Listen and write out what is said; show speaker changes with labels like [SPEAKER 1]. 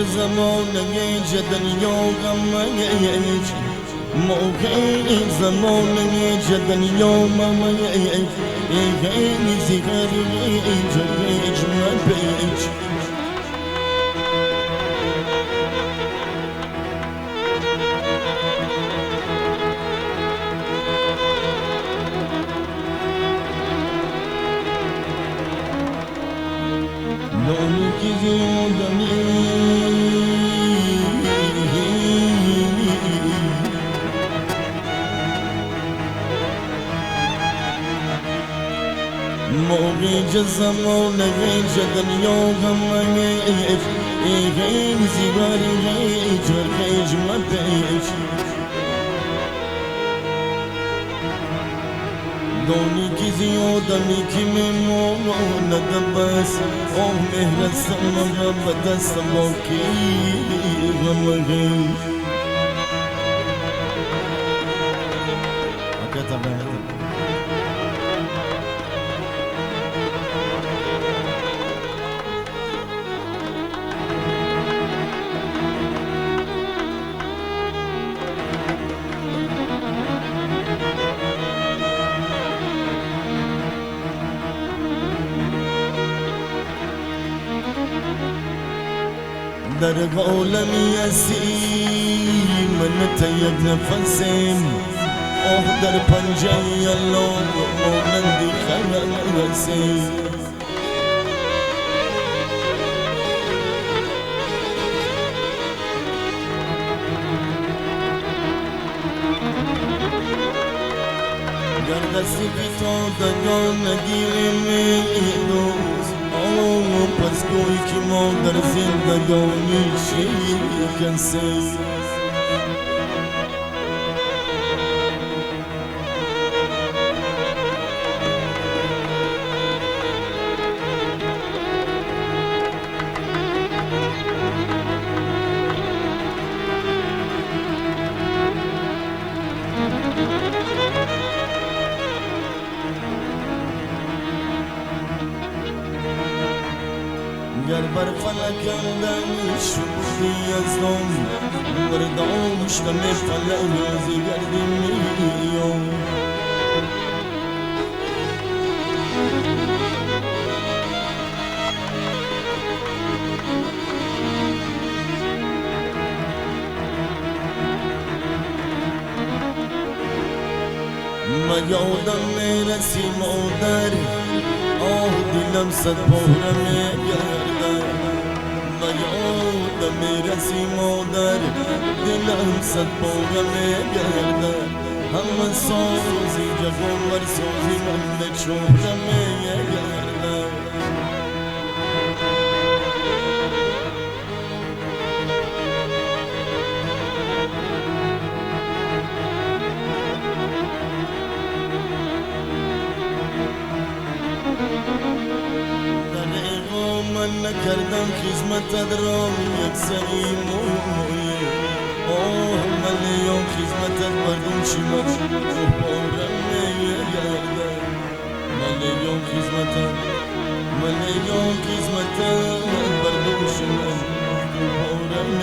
[SPEAKER 1] زمانه دنیا غمش موقع زمانه دنیا ممش خیلی زیگاری جرش مبش لونی کی زیادمی موقع زمانه دنیا غمش خیلی زیباری جرخش مبش دونی کی زیادمی کی میموند بس اوه مهر سما بدست ما کی غمش در عالمی هستی من تیک نفسم اوه در پنجه الله مانندی خلق هستی گر دستی بی تو دنیا نگیریم دوست پس گوی که ما در زندگانی چی کنسی گر بر فلکم شدی از دم برداشتم فلک گردی میام من یادم میرسی مادر آه دلم صد باره میگردد من یادم میرسی مادر دلم صد باره میگردد همه سازی جوان سازی من به چهره میگردد من نکردم خدمتت را یک سری موی آه ملیون خدمتت بردم شیمت تو بارم میگردم ملیون خدمتت بردم شیمت تو بارم